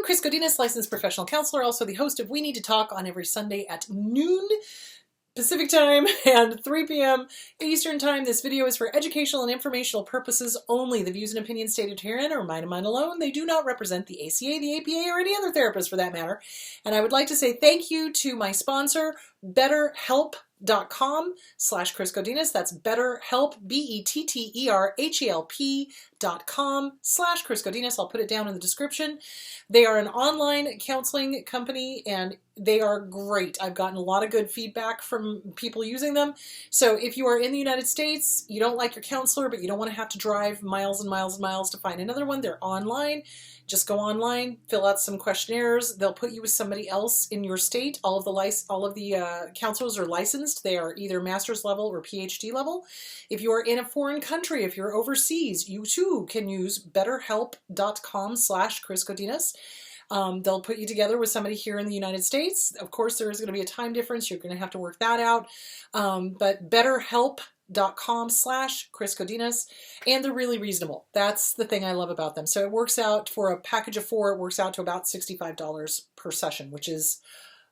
Chris Godinez, licensed professional counselor, also the host of We Need to Talk on every Sunday at noon Pacific time and 3 p.m. Eastern time. This video is for educational and informational purposes only. The views and opinions stated herein are mine and mine alone. They do not represent the ACA, the APA, or any other therapist for that matter. And I would like to say thank you to my sponsor, BetterHelp.com/Chris Godinez. That's BetterHelp, BetterHelp.com/Chris Godinez. I'll put it down in the description. They are an online counseling company and they are great. I've gotten a lot of good feedback from people using them. So if you are in the United States, you don't like your counselor, but you don't want to have to drive miles and miles and miles to find another one, they're online. Just go online, fill out some questionnaires. They'll put you with somebody else in your state. All of the counselors are licensed. They are either master's level or PhD level. If you are in a foreign country, if you're overseas, you too can use BetterHelp.com/Chris Godinez. They'll put you together with somebody here in the United States. Of course, there is going to be a time difference. You're going to have to work that out. But BetterHelp.com/Chris Godinez, and they're really reasonable. That's the thing I love about them. So it works out for a package of 4, it works out to about $65 per session, which is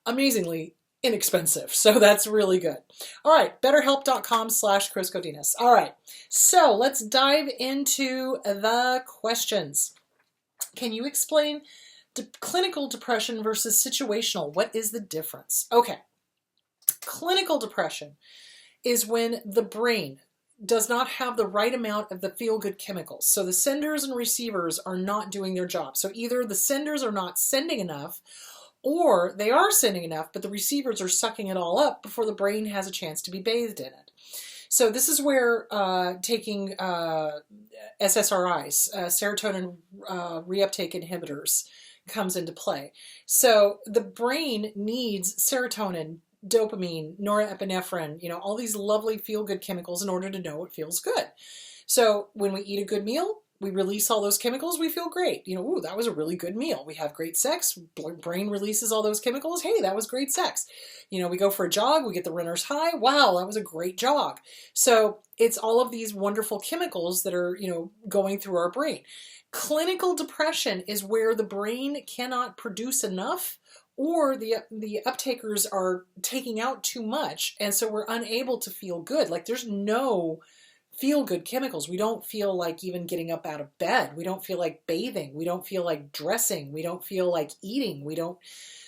amazingly inexpensive. So that's really good. All right, BetterHelp.com/Chris Godinez. All right, so let's dive into the questions. Can you explain clinical depression versus situational? What is the difference? Okay, clinical depression is when the brain does not have the right amount of the feel-good chemicals. So the senders and receivers are not doing their job. So either the senders are not sending enough, or they are sending enough, but the receivers are sucking it all up before the brain has a chance to be bathed in it. So this is where taking SSRIs, serotonin reuptake inhibitors, comes into play. So the brain needs serotonin, dopamine, norepinephrine, all these lovely feel-good chemicals in order to know it feels good. So when we eat a good meal, we release all those chemicals, we feel great. Ooh, that was a really good meal. We have great sex, brain releases all those chemicals. Hey, that was great sex. We go for a jog, we get the runner's high. Wow, that was a great jog. So it's all of these wonderful chemicals that are, going through our brain. Clinical depression is where the brain cannot produce enough, or the uptakers are taking out too much, and so we're unable to feel good. Like there's no feel-good chemicals. We don't feel like even getting up out of bed. We don't feel like bathing. We don't feel like dressing. We don't feel like eating.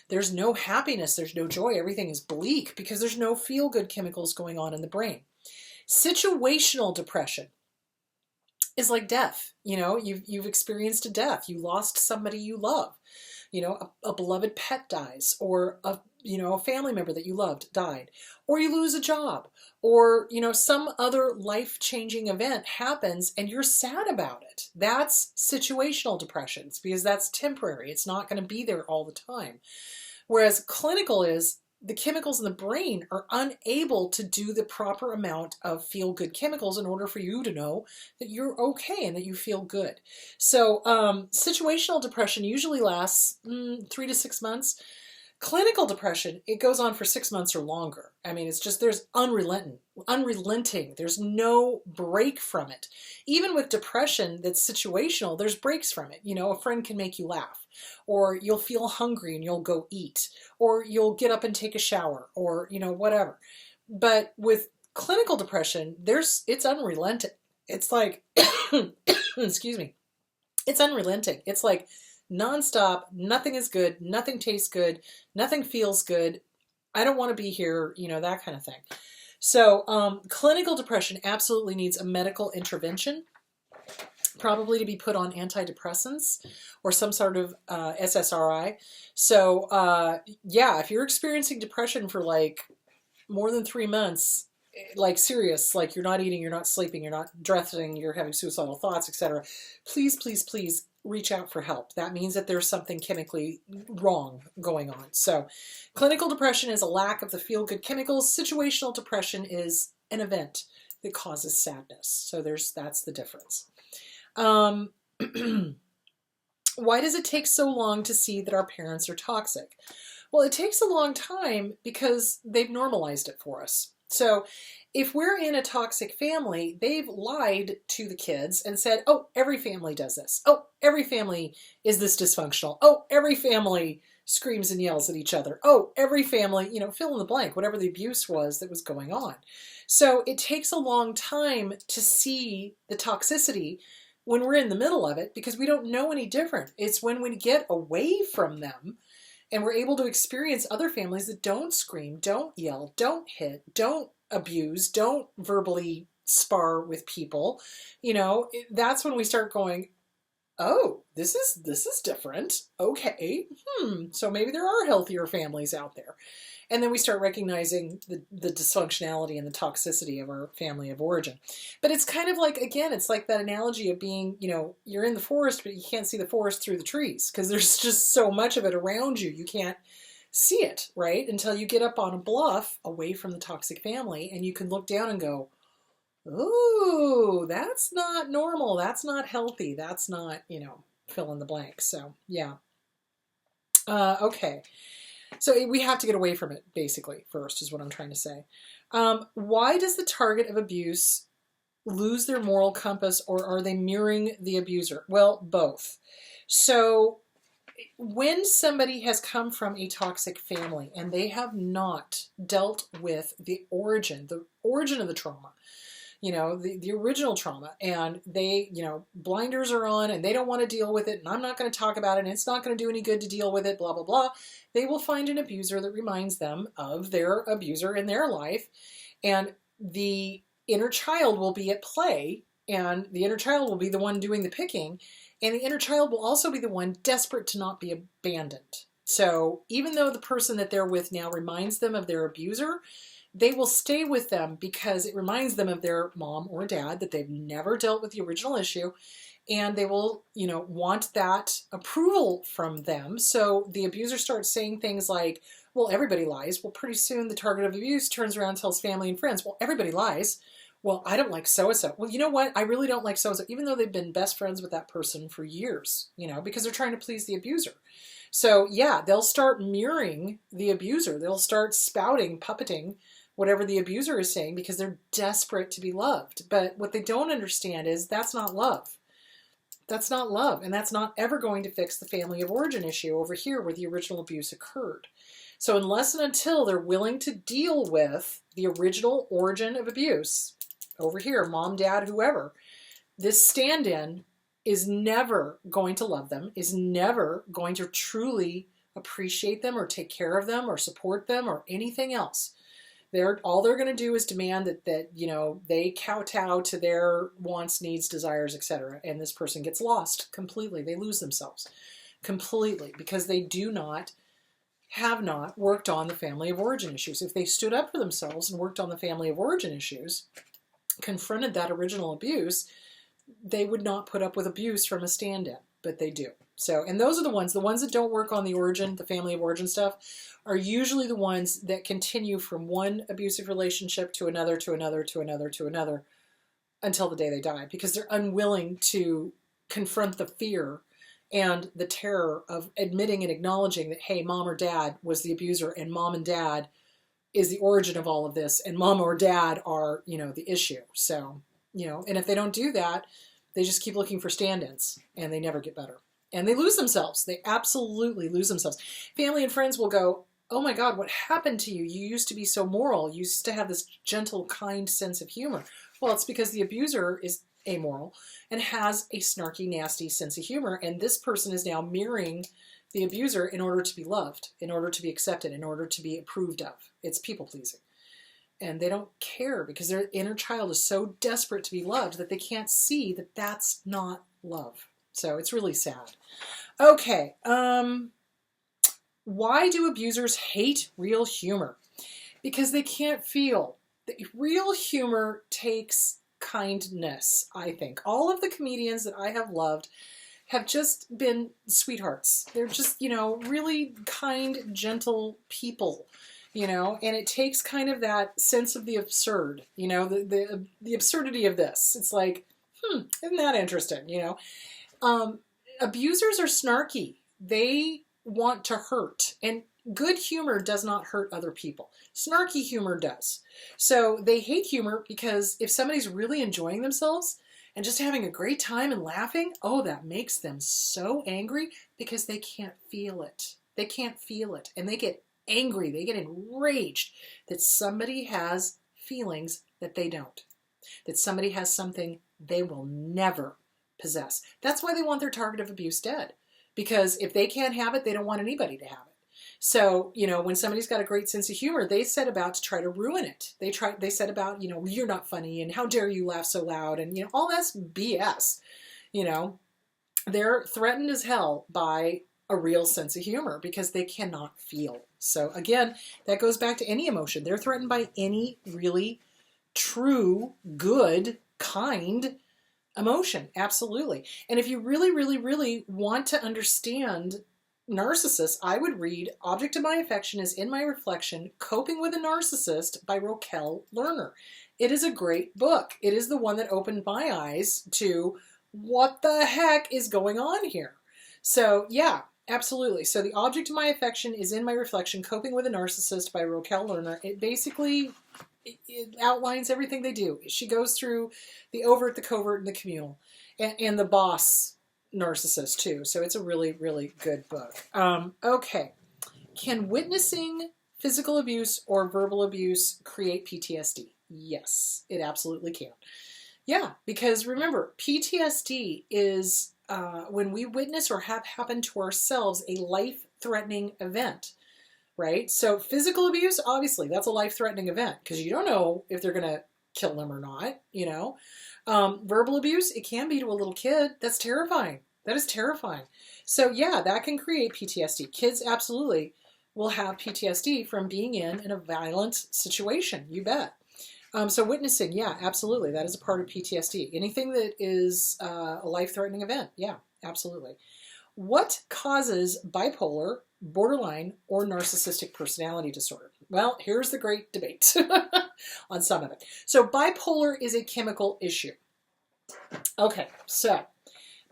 There's no happiness. There's no joy. Everything is bleak because there's no feel-good chemicals going on in the brain. Situational depression is like death. You've experienced a death. You lost somebody you love. A beloved pet dies, or a family member that you loved died, or you lose a job, or some other life-changing event happens and you're sad about it. That's situational depression, because that's temporary. It's not going to be there all the time. Whereas clinical is the chemicals in the brain are unable to do the proper amount of feel-good chemicals in order for you to know that you're okay and that you feel good. So situational depression usually lasts 3 to 6 months. Clinical depression, it goes on for 6 months or longer. I mean, it's just, there's unrelenting. There's no break from it. Even with depression that's situational, there's breaks from it. A friend can make you laugh, or you'll feel hungry and you'll go eat, or you'll get up and take a shower, or, whatever. But with clinical depression, it's unrelenting. It's like, excuse me, it's unrelenting. It's like nonstop, nothing is good, nothing tastes good, nothing feels good. I don't want to be here, that kind of thing. So clinical depression absolutely needs a medical intervention, probably to be put on antidepressants or some sort of SSRI. So yeah, if you're experiencing depression for like more than 3 months, like serious, like you're not eating, you're not sleeping, you're not dressing, you're having suicidal thoughts, etc., please, please, please reach out for help. That means that there's something chemically wrong going on. So clinical depression is a lack of the feel-good chemicals. Situational depression is an event that causes sadness. So that's the difference. Why does it take so long to see that our parents are toxic? Well, it takes a long time because they've normalized it for us. So if we're in a toxic family, they've lied to the kids and said, oh, every family does this. Oh, every family is this dysfunctional. Oh, every family screams and yells at each other. Oh, every family, fill in the blank, whatever the abuse was that was going on. So it takes a long time to see the toxicity when we're in the middle of it, because we don't know any different. It's when we get away from them and we're able to experience other families that don't scream, don't yell, don't hit, don't abuse, don't verbally spar with people. That's when we start going, oh, this is different. Okay. So maybe there are healthier families out there. And then we start recognizing the dysfunctionality and the toxicity of our family of origin. But it's kind of like, again, it's like that analogy of being, you're in the forest, but you can't see the forest through the trees because there's just so much of it around you. You can't see it, right? Until you get up on a bluff away from the toxic family and you can look down and go, ooh, that's not normal. That's not healthy. That's not, fill in the blank. So, yeah. Okay. So we have to get away from it, basically, first, is what I'm trying to say. Why does the target of abuse lose their moral compass, or are they mirroring the abuser? Well, both. So when somebody has come from a toxic family and they have not dealt with the origin of the trauma, the original trauma, and they, blinders are on and they don't want to deal with it, and I'm not going to talk about it, and it's not going to do any good to deal with it, blah, blah, blah. They will find an abuser that reminds them of their abuser in their life, and the inner child will be at play, and the inner child will be the one doing the picking, and the inner child will also be the one desperate to not be abandoned. So even though the person that they're with now reminds them of their abuser, they will stay with them because it reminds them of their mom or dad, that they've never dealt with the original issue, and they will, want that approval from them. So the abuser starts saying things like, well, everybody lies. Well, pretty soon the target of abuse turns around and tells family and friends, well, everybody lies. Well, I don't like so-and-so. Well, you know what? I really don't like so-and-so, even though they've been best friends with that person for years, because they're trying to please the abuser. So yeah, they'll start mirroring the abuser. They'll start spouting, puppeting whatever the abuser is saying because they're desperate to be loved. But what they don't understand is that's not love. That's not love. And that's not ever going to fix the family of origin issue over here where the original abuse occurred. So unless and until they're willing to deal with the original origin of abuse, over here, mom, dad, whoever, this stand-in is never going to love them, is never going to truly appreciate them or take care of them or support them or anything else. All they're going to do is demand that they kowtow to their wants, needs, desires, etc. And this person gets lost completely. They lose themselves completely because they have not worked on the family of origin issues. If they stood up for themselves and worked on the family of origin issues, confronted that original abuse, they would not put up with abuse from a stand-in, but they do. So, and those are the ones that don't work on the origin, the family of origin stuff, are usually the ones that continue from one abusive relationship to another, to another, to another, to another, until the day they die, because they're unwilling to confront the fear and the terror of admitting and acknowledging that, hey, mom or dad was the abuser, and mom and dad is the origin of all of this, and mom or dad are, the issue. So, and if they don't do that, they just keep looking for stand-ins, and they never get better. And they lose themselves. They absolutely lose themselves. Family and friends will go, oh my God, what happened to you? You used to be so moral. You used to have this gentle, kind sense of humor. Well, it's because the abuser is amoral and has a snarky, nasty sense of humor, and this person is now mirroring the abuser in order to be loved, in order to be accepted, in order to be approved of. It's people-pleasing. And they don't care because their inner child is so desperate to be loved that they can't see that that's not love. So it's really sad. Okay, why do abusers hate real humor? Because they can't feel. Real humor takes kindness, I think. All of the comedians that I have loved have just been sweethearts. They're just, really kind, gentle people, and it takes kind of that sense of the absurd, the absurdity of this. It's like, isn't that interesting, Abusers are snarky. They want to hurt. And good humor does not hurt other people. Snarky humor does. So they hate humor because if somebody's really enjoying themselves and just having a great time and laughing, oh, that makes them so angry because they can't feel it. They can't feel it. And they get angry. They get enraged that somebody has feelings that they don't. That somebody has something they will never possess. That's why they want their target of abuse dead. Because if they can't have it, they don't want anybody to have it. So, when somebody's got a great sense of humor, they set about to try to ruin it. They set about, you're not funny and how dare you laugh so loud and, all that's BS. They're threatened as hell by a real sense of humor because they cannot feel. So again, that goes back to any emotion. They're threatened by any really true, good, kind emotion. Absolutely. And if you really, really, really want to understand narcissists, I would read Object of My Affection is in My Reflection, Coping with a Narcissist by Raquel Lerner. It is a great book. It is the one that opened my eyes to what the heck is going on here. So yeah, absolutely. So The Object of My Affection is in My Reflection, Coping with a Narcissist by Raquel Lerner. It basically it outlines everything they do. She goes through the overt, the covert, and the communal, and the boss narcissist too. So it's a really, really good book. Okay. Can witnessing physical abuse or verbal abuse create PTSD? Yes, it absolutely can. Yeah, because remember, PTSD is when we witness or have happen to ourselves a life-threatening event, right? So physical abuse, obviously, that's a life-threatening event because you don't know if they're going to kill them or not, Verbal abuse, it can be to a little kid. That's terrifying. That is terrifying. So yeah, that can create PTSD. Kids absolutely will have PTSD from being in a violent situation. You bet. So witnessing, yeah, absolutely. That is a part of PTSD. Anything that is a life-threatening event, yeah, absolutely. What causes bipolar, borderline, or narcissistic personality disorder? Well, here's the great debate on some of it. So bipolar is a chemical issue. Okay, so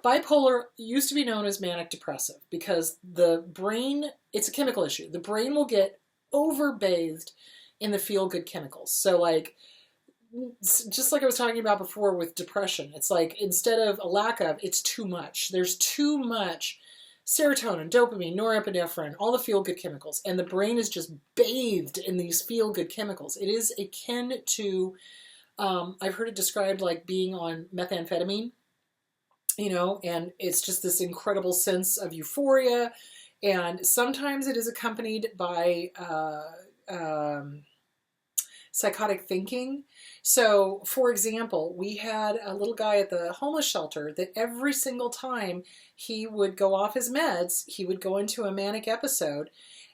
bipolar used to be known as manic depressive because the brain, it's a chemical issue. The brain will get overbathed in the feel-good chemicals. So like, just like I was talking about before with depression, it's like instead of a lack of, it's too much. There's too much serotonin, dopamine, norepinephrine, all the feel-good chemicals, and the brain is just bathed in these feel-good chemicals. It is akin to, I've heard it described like being on methamphetamine, and it's just this incredible sense of euphoria, and sometimes it is accompanied by psychotic thinking. So, for example, we had a little guy at the homeless shelter that every single time he would go off his meds, he would go into a manic episode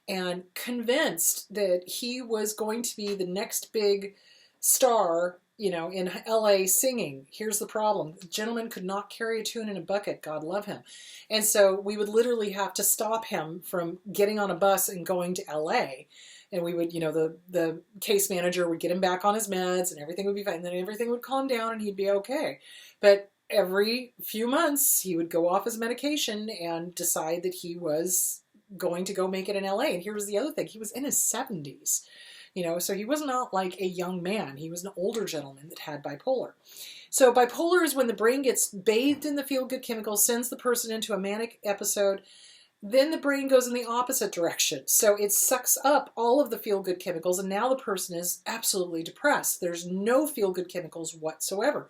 and convinced that he was going to be the next big star, in LA singing. Here's the problem. The gentleman could not carry a tune in a bucket. God love him. And so we would literally have to stop him from getting on a bus and going to LA. And we would, the case manager would get him back on his meds and everything would be fine. And then everything would calm down and he'd be okay. But every few months he would go off his medication and decide that he was going to go make it in LA. And here was the other thing. He was in his 70s, so he was not like a young man. He was an older gentleman that had bipolar. So bipolar is when the brain gets bathed in the feel-good chemicals, sends the person into a manic episode. Then the brain goes in the opposite direction. So it sucks up all of the feel-good chemicals, and now the person is absolutely depressed. There's no feel-good chemicals whatsoever.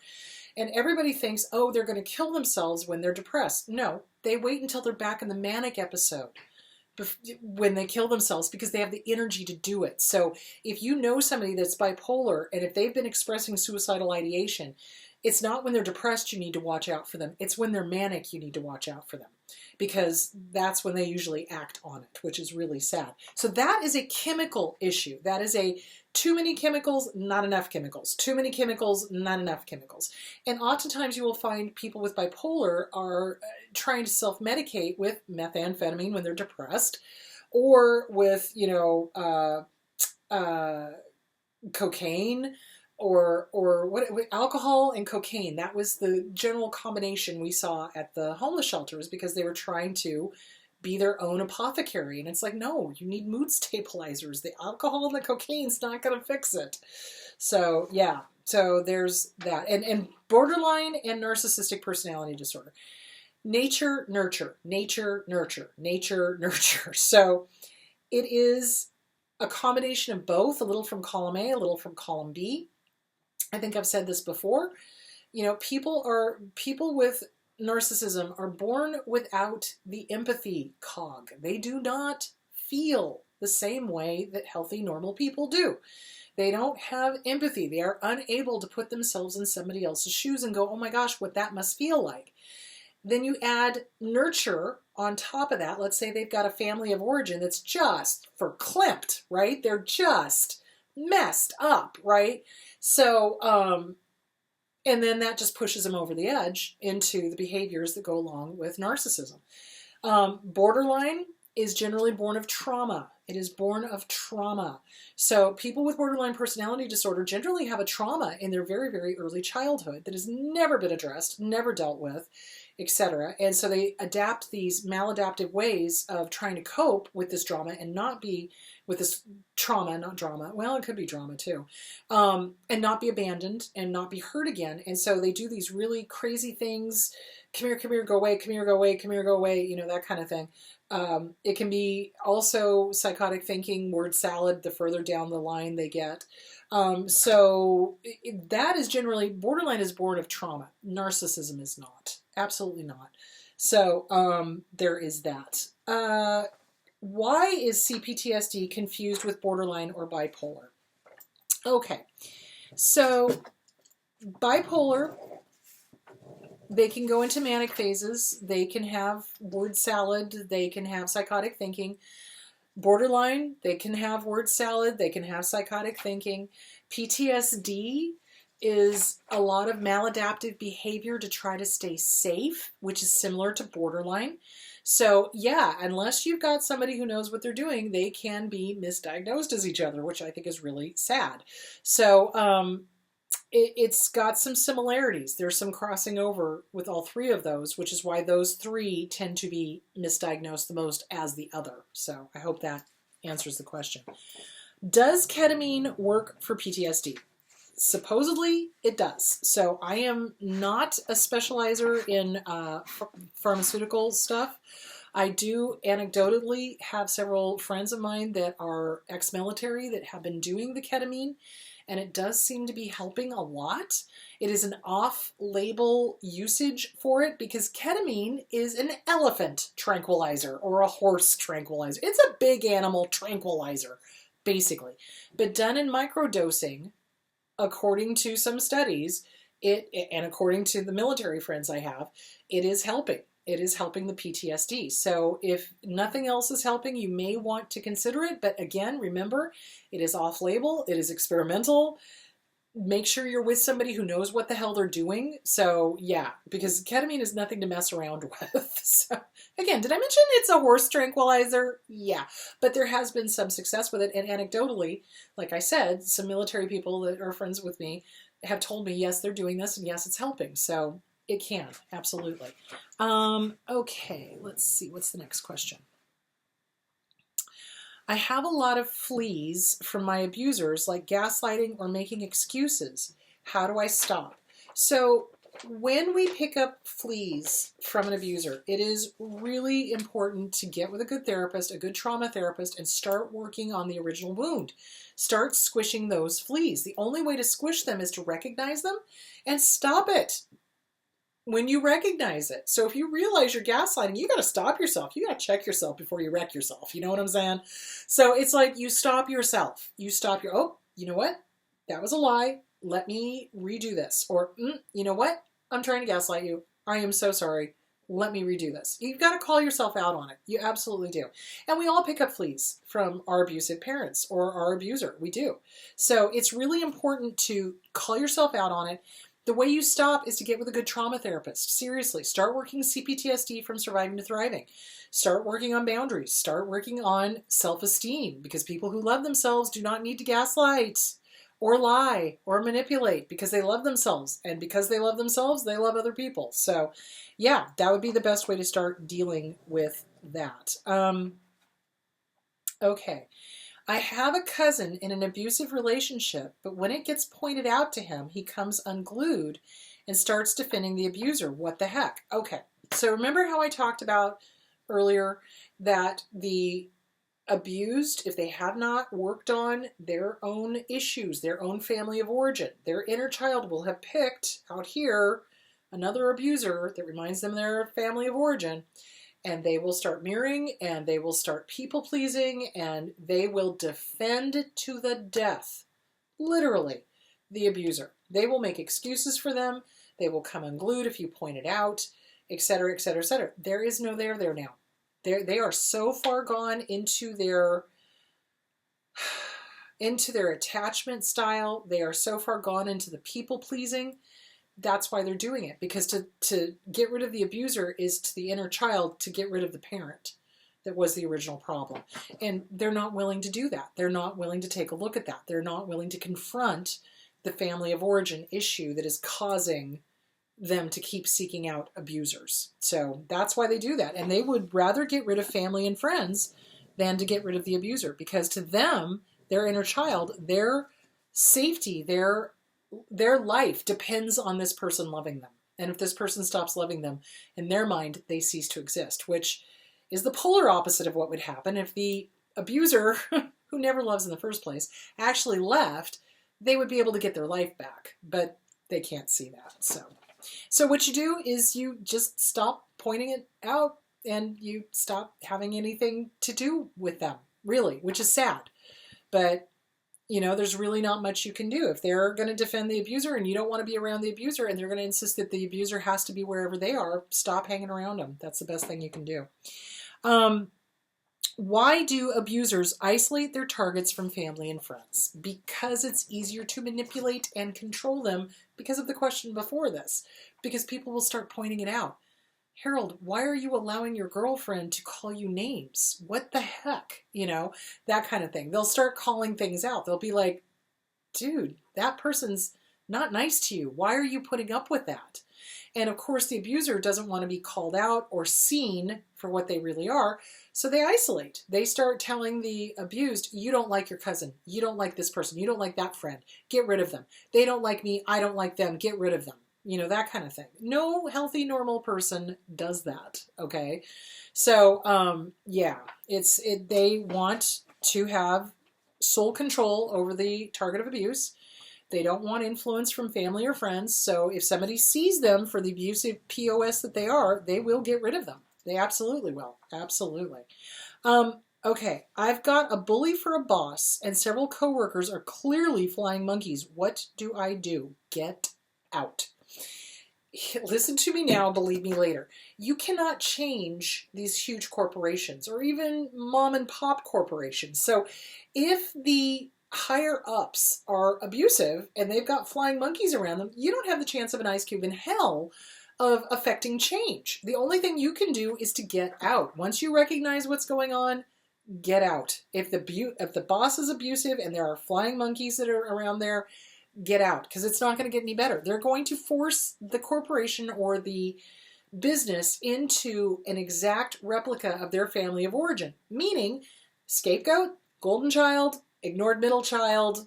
And everybody thinks, oh, they're going to kill themselves when they're depressed. No, they wait until they're back in the manic episode when they kill themselves because they have the energy to do it. So if you know somebody that's bipolar and if they've been expressing suicidal ideation, it's not when they're depressed you need to watch out for them. It's when they're manic you need to watch out for them because that's when they usually act on it, which is really sad. So that is a chemical issue. That is a too many chemicals, not enough chemicals. Too many chemicals, not enough chemicals. And oftentimes you will find people with bipolar are trying to self-medicate with methamphetamine when they're depressed or with, cocaine or alcohol and cocaine. That was the general combination we saw at the homeless shelters because they were trying to be their own apothecary. And it's like, no, you need mood stabilizers. The alcohol and the cocaine's not going to fix it. So yeah, so there's that. And borderline and narcissistic personality disorder. Nature, nurture, nature, nurture, nature, nurture. So it is a combination of both, a little from column A, a little from column B. I think I've said this before. You know, people with narcissism are born without the empathy cog. They do not feel the same way that healthy, normal people do. They don't have empathy. They are unable to put themselves in somebody else's shoes and go, oh my gosh, what that must feel like. Then you add nurture on top of that. Let's say they've got a family of origin that's just verklempt, right? They're just messed up, right? So, and then that just pushes them over the edge into the behaviors that go along with narcissism. Borderline is generally born of trauma. It is born of trauma. So people with borderline personality disorder generally have a trauma in their very, very early childhood that has never been addressed, never dealt with, etc. And so they adapt these maladaptive ways of trying to cope with this drama and not be with this trauma, not drama. Well, it could be drama too. And not be abandoned and not be hurt again. And so they do these really crazy things. Come here, go away, come here, go away, come here, go away, you know, that kind of thing. It can be also psychotic thinking, word salad, the further down the line they get. So that is generally, borderline is born of trauma. Narcissism is not. Absolutely not. So there is that. Why is CPTSD confused with borderline or bipolar? Okay, so bipolar, they can go into manic phases. They can have word salad. They can have psychotic thinking. Borderline, they can have word salad. They can have psychotic thinking. PTSD is a lot of maladaptive behavior to try to stay safe, which is similar to borderline. So yeah, unless you've got somebody who knows what they're doing, they can be misdiagnosed as each other, which I think is really sad. So it's got some similarities. There's some crossing over with all three of those, which is why those three tend to be misdiagnosed the most as the other. So I hope that answers the question. Does ketamine work for PTSD? Supposedly it does. So I am not a specializer in pharmaceutical stuff. I do anecdotally have several friends of mine that are ex-military that have been doing the ketamine, and it does seem to be helping a lot. It is an off-label usage for it because ketamine is an elephant tranquilizer or a horse tranquilizer. It's a big animal tranquilizer, basically. But done in microdosing, according to some studies, and according to the military friends I have, it is helping. It is helping the PTSD. So if nothing else is helping, you may want to consider it. But again, remember, it is off-label. It is experimental. Make sure you're with somebody who knows what the hell they're doing. So yeah, because ketamine is nothing to mess around with. So again, did I mention it's a horse tranquilizer? Yeah, but there has been some success with it. And anecdotally, like I said, some military people that are friends with me have told me, yes, they're doing this and yes, it's helping. So it can, absolutely. Okay, let's see. What's the next question? I have a lot of fleas from my abusers, like gaslighting or making excuses. How do I stop? So when we pick up fleas from an abuser, it is really important to get with a good therapist, a good trauma therapist, and start working on the original wound. Start squishing those fleas. The only way to squish them is to recognize them and stop it when you recognize it. So if you realize you're gaslighting, you got to stop yourself. You got to check yourself before you wreck yourself. You know what I'm saying? So it's like you stop yourself. You stop your, oh, you know what? That was a lie. Let me redo this. Or, you know what? I'm trying to gaslight you. I am so sorry. Let me redo this. You've got to call yourself out on it. You absolutely do. And we all pick up fleas from our abusive parents or our abuser. We do. So it's really important to call yourself out on it. The way you stop is to get with a good trauma therapist. Seriously, start working CPTSD from surviving to thriving. Start working on boundaries. Start working on self-esteem, because people who love themselves do not need to gaslight or lie or manipulate, because they love themselves. And because they love themselves, they love other people. So yeah, that would be the best way to start dealing with that. Okay. I have a cousin in an abusive relationship, but when it gets pointed out to him, he comes unglued and starts defending the abuser. What the heck? Okay. So remember how I talked about earlier that the abused, if they have not worked on their own issues, their own family of origin, their inner child will have picked out here another abuser that reminds them of their family of origin, and they will start mirroring, and they will start people pleasing, and they will defend to the death, literally, the abuser. They will make excuses for them. They will come unglued if you point it out, etc., etc., etc. There is no there now. They are so far gone into their attachment style. They are so far gone into the people pleasing. That's why they're doing it, because to get rid of the abuser is to the inner child to get rid of the parent that was the original problem. And they're not willing to do that. They're not willing to take a look at that. They're not willing to confront the family of origin issue that is causing them to keep seeking out abusers. So that's why they do that. And they would rather get rid of family and friends than to get rid of the abuser, because to them, their inner child, their safety, their life depends on this person loving them. And if this person stops loving them, in their mind, they cease to exist, which is the polar opposite of what would happen if the abuser, who never loves in the first place, actually left. They would be able to get their life back, but they can't see that. So what you do is you just stop pointing it out, and you stop having anything to do with them, really, which is sad. But there's really not much you can do. If they're going to defend the abuser and you don't want to be around the abuser, and they're going to insist that the abuser has to be wherever they are, stop hanging around them. That's the best thing you can do. Why do abusers isolate their targets from family and friends? Because it's easier to manipulate and control them, because of the question before this. Because people will start pointing it out. Harold, why are you allowing your girlfriend to call you names? What the heck? That kind of thing. They'll start calling things out. They'll be like, dude, that person's not nice to you. Why are you putting up with that? And of course, the abuser doesn't want to be called out or seen for what they really are. So they isolate. They start telling the abused, you don't like your cousin. You don't like this person. You don't like that friend. Get rid of them. They don't like me. I don't like them. Get rid of them. That kind of thing. No healthy, normal person does that. Okay. So, they want to have sole control over the target of abuse. They don't want influence from family or friends. So if somebody sees them for the abusive POS that they are, they will get rid of them. They absolutely will. Absolutely. Okay, I've got a bully for a boss, and several coworkers are clearly flying monkeys. What do I do? Get out. Listen to me now, believe me later. You cannot change these huge corporations or even mom and pop corporations. So if the higher ups are abusive and they've got flying monkeys around them, you don't have the chance of an ice cube in hell of affecting change. The only thing you can do is to get out. Once you recognize what's going on, get out. If the boss is abusive and there are flying monkeys that are around there, get out, because it's not going to get any better. They're going to force the corporation or the business into an exact replica of their family of origin, meaning scapegoat, golden child, ignored middle child,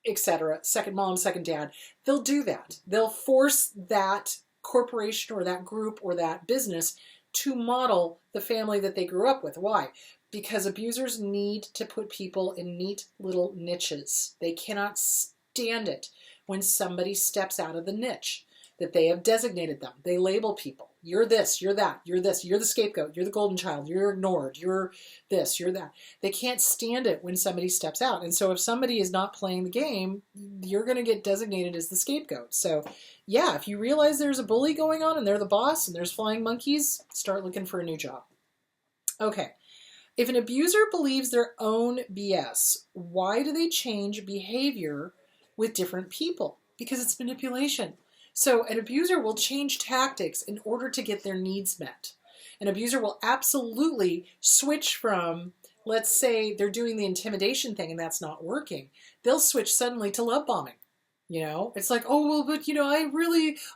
etc., second mom, second dad. They'll do that. They'll force that corporation or that group or that business to model the family that they grew up with. Why? Because abusers need to put people in neat little niches. They cannot stand it when somebody steps out of the niche that they have designated them. They label people. You're this, you're that, you're this, you're the scapegoat, you're the golden child, you're ignored, you're this, you're that. They can't stand it when somebody steps out. And so if somebody is not playing the game, you're going to get designated as the scapegoat. So yeah, if you realize there's a bully going on and they're the boss and there's flying monkeys, start looking for a new job. Okay. If an abuser believes their own BS, why do they change behavior with different people? Because it's manipulation. So an abuser will change tactics in order to get their needs met. An abuser will absolutely switch from, let's say they're doing the intimidation thing and that's not working. They'll switch suddenly to love bombing. It's like, oh, well, but I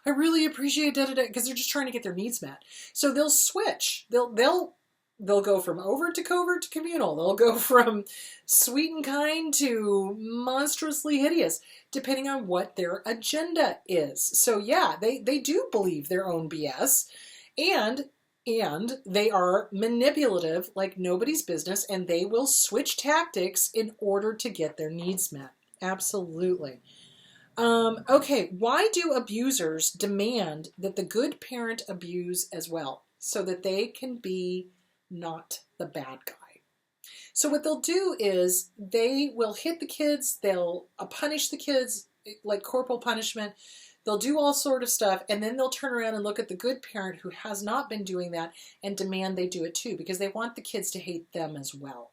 really appreciate da-da-da, because they're just trying to get their needs met. So they'll switch. They'll They'll go from overt to covert to communal. They'll go from sweet and kind to monstrously hideous, depending on what their agenda is. So yeah, they do believe their own BS, and they are manipulative like nobody's business, and they will switch tactics in order to get their needs met. Absolutely. Okay, why do abusers demand that the good parent abuse as well, so that they can be not the bad guy? So what they'll do is they will hit the kids, they'll punish the kids like corporal punishment, they'll do all sort of stuff, and then they'll turn around and look at the good parent who has not been doing that and demand they do it too, because they want the kids to hate them as well.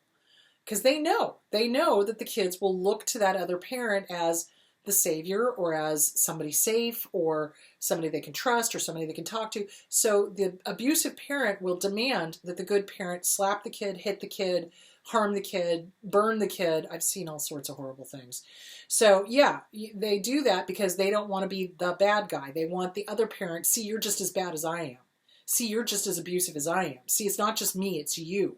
Because they know that the kids will look to that other parent as the savior, or as somebody safe, or somebody they can trust, or somebody they can talk to. So the abusive parent will demand that the good parent slap the kid, hit the kid, harm the kid, burn the kid. I've seen all sorts of horrible things. So yeah, they do that because they don't want to be the bad guy. They want the other parent, see, you're just as bad as I am. See, you're just as abusive as I am. See, it's not just me, it's you.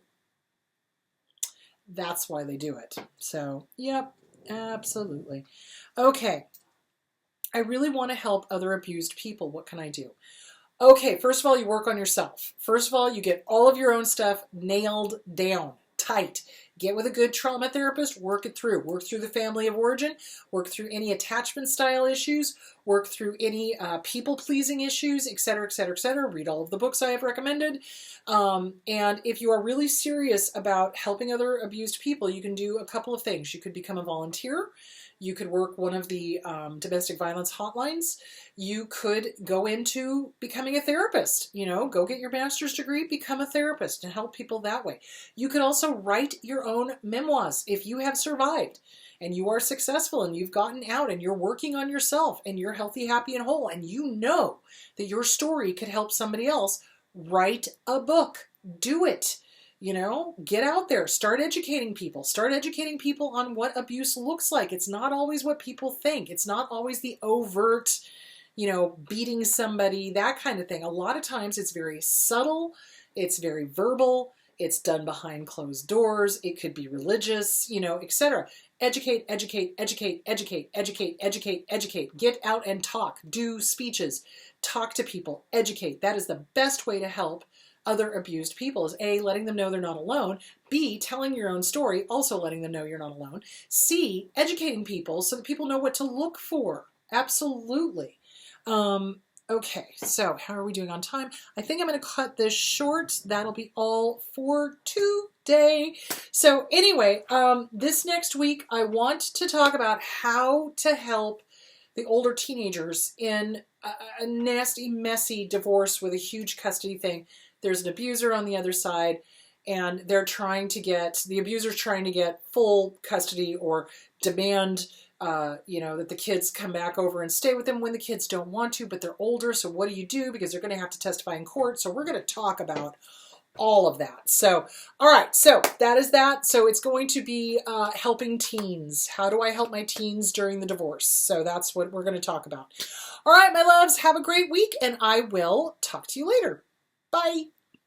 That's why they do it. So, yep, absolutely. Okay, I really want to help other abused people. What can I do? Okay, first of all, you work on yourself. First of all, you get all of your own stuff nailed down, tight. Get with a good trauma therapist, work it through. Work through the family of origin, work through any attachment style issues, work through any people-pleasing issues, etc., etc., etc. Read all of the books I have recommended. And if you are really serious about helping other abused people, you can do a couple of things. You could become a volunteer. You could work one of the domestic violence hotlines. You could go into becoming a therapist. You know, go get your master's degree, become a therapist, and help people that way. You could also write your own memoirs if you have survived and you are successful and you've gotten out and you're working on yourself and you're healthy, happy, and whole, and you know that your story could help somebody else. Write a book. Do it. You know, get out there, start educating people on what abuse looks like. It's not always what people think. It's not always the overt, you know, beating somebody, that kind of thing. A lot of times it's very subtle, it's very verbal, it's done behind closed doors, it could be religious, you know, etc. Educate, educate, educate, educate, educate, educate, educate. Get out and talk, do speeches, talk to people, educate. That is the best way to help other abused people, is A, letting them know they're not alone, B, telling your own story, also letting them know you're not alone, C, educating people so that people know what to look for. Absolutely. Okay, so how are we doing on time? I think I'm going to cut this short. That'll be all for today. So anyway, this next week I want to talk about how to help the older teenagers in a nasty, messy divorce with a huge custody thing. There's an abuser on the other side, and they're trying to get, the abuser's trying to get full custody or demand, you know, that the kids come back over and stay with them when the kids don't want to, but they're older, so what do you do? Because they're going to have to testify in court. So we're going to talk about all of that. So, all right, so that is that. So it's going to be helping teens. How do I help my teens during the divorce? So that's what we're going to talk about. All right, my loves, have a great week, and I will talk to you later. Bye.